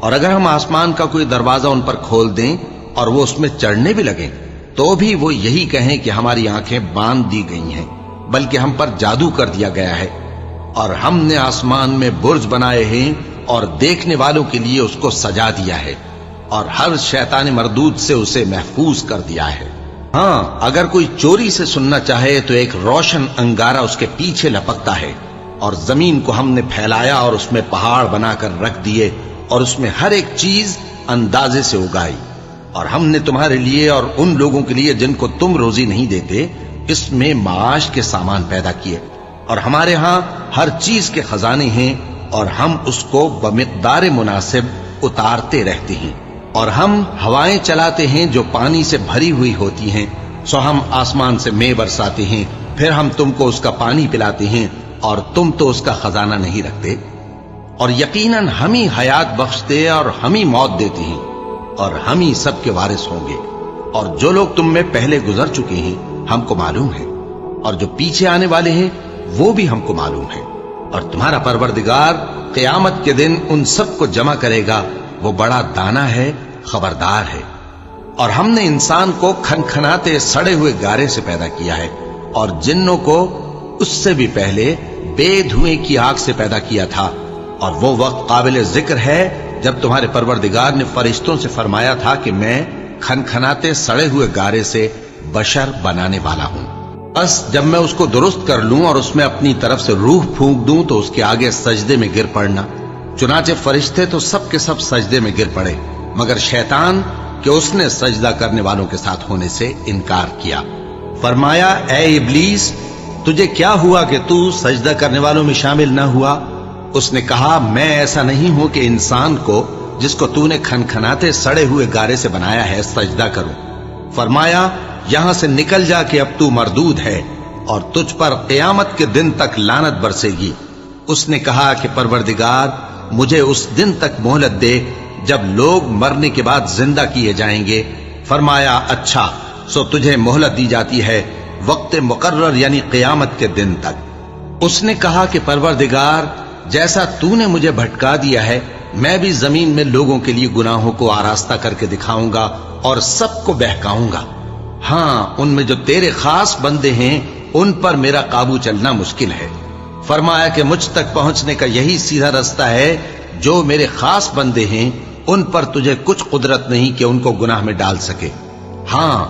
اور اگر ہم آسمان کا کوئی دروازہ ان پر کھول دیں اور وہ اس میں چڑھنے بھی لگیں تو بھی وہ یہی کہیں کہ ہماری آنکھیں باندھ دی گئی ہیں، بلکہ ہم پر جادو کر دیا گیا ہے۔ اور ہم نے آسمان میں برج بنائے ہیں اور دیکھنے والوں کے لیے اس کو سجا دیا ہے، اور ہر شیطان مردود سے اسے محفوظ کر دیا ہے۔ ہاں، اگر کوئی چوری سے سننا چاہے تو ایک روشن انگارہ اس کے پیچھے لپکتا ہے، اور زمین کو ہم نے پھیلایا اور اس میں پہاڑ بنا کر رکھ دیے اور اس میں ہر ایک چیز اندازے سے اگائی، اور ہم نے تمہارے لیے اور ان لوگوں کے لیے جن کو تم روزی نہیں دیتے اس میں معاش کے سامان پیدا کیے، اور ہمارے ہاں ہر چیز کے خزانے ہیں، اور ہم اس کو بمقدار مناسب اتارتے رہتے ہیں، اور ہم ہوائیں چلاتے ہیں جو پانی سے بھری ہوئی ہوتی ہیں، سو ہم آسمان سے مے برساتے ہیں، پھر ہم تم کو اس کا پانی پلاتے ہیں اور تم تو اس کا خزانہ نہیں رکھتے۔ اور یقیناً ہم ہی حیات بخشتے اور ہم ہی موت دیتے ہیں، اور ہم ہی سب کے وارث ہوں گے۔ اور جو لوگ تم میں پہلے گزر چکے ہیں ہم کو معلوم ہے، اور جو پیچھے آنے والے ہیں وہ بھی ہم کو معلوم ہے، اور تمہارا پروردگار قیامت کے دن ان سب کو جمع کرے گا، وہ بڑا دانا ہے، خبردار ہے۔ اور ہم نے انسان کو کھنکھناتے سڑے ہوئے گارے سے پیدا کیا ہے، اور جنوں کو اس سے بھی پہلے بے دھوئیں کی آگ سے پیدا کیا تھا، اور وہ وقت قابل ذکر ہے جب تمہارے پروردگار نے فرشتوں سے فرمایا تھا کہ میں کھنکھناتے سڑے ہوئے گارے سے بشر بنانے والا ہوں، بس جب میں اس کو درست کر لوں اور اس میں اپنی طرف سے روح پھونک دوں تو اس کے آگے سجدے میں گر پڑنا۔ چنانچہ فرشتے تو سب کے سب سجدے میں گر پڑے مگر شیطان کہ اس نے سجدہ کرنے والوں کے ساتھ ہونے سے انکار کیا۔ فرمایا، اے ابلیس، تجھے کیا ہوا کہ تو سجدہ کرنے والوں میں شامل نہ ہوا؟ اس نے کہا، میں ایسا نہیں ہوں کہ انسان کو جس کو تو نے کھنکھناتے سڑے ہوئے گارے سے بنایا ہے سجدہ کروں۔ فرمایا، یہاں سے نکل جا کہ اب تو مردود ہے اور تجھ پر قیامت کے دن تک لعنت برسے گی۔ اس نے کہا کہ پروردگار، مجھے اس دن تک مہلت دے جب لوگ مرنے کے بعد زندہ کیے جائیں گے۔ فرمایا، اچھا، سو تجھے مہلت دی جاتی ہے وقت مقرر یعنی قیامت کے دن تک۔ اس نے کہا کہ پروردگار، جیسا تو نے مجھے بھٹکا دیا ہے میں بھی زمین میں لوگوں کے لیے گناہوں کو آراستہ کر کے دکھاؤں گا اور سب کو بہکاؤں گا۔ ہاں، ان میں جو تیرے خاص بندے ہیں ان پر میرا قابو چلنا مشکل ہے۔ فرمایا کہ مجھ تک پہنچنے کا یہی سیدھا رستہ ہے، جو میرے خاص بندے ہیں ان پر تجھے کچھ قدرت نہیں کہ ان کو گناہ میں ڈال سکے۔ ہاں،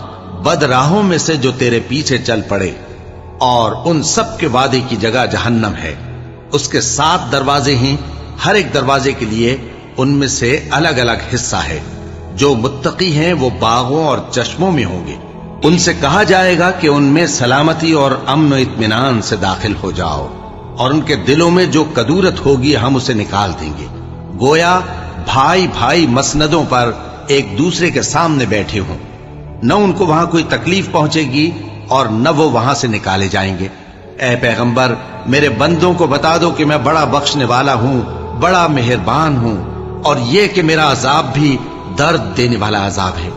بد راہوں میں سے جو تیرے پیچھے چل پڑے، اور ان سب کے وعدے کی جگہ جہنم ہے۔ اس کے 7 دروازے ہیں، ہر ایک دروازے کے لیے ان میں سے الگ الگ حصہ ہے۔ جو متقی ہیں وہ باغوں اور چشموں میں ہوں گے، ان سے کہا جائے گا کہ ان میں سلامتی اور امن و اطمینان سے داخل ہو جاؤ، اور ان کے دلوں میں جو کدورت ہوگی ہم اسے نکال دیں گے، گویا بھائی بھائی مسندوں پر ایک دوسرے کے سامنے بیٹھے ہوں۔ نہ ان کو وہاں کوئی تکلیف پہنچے گی اور نہ وہ وہاں سے نکالے جائیں گے۔ اے پیغمبر، میرے بندوں کو بتا دو کہ میں بڑا بخشنے والا ہوں، بڑا مہربان ہوں، اور یہ کہ میرا عذاب بھی درد دینے والا عذاب ہے۔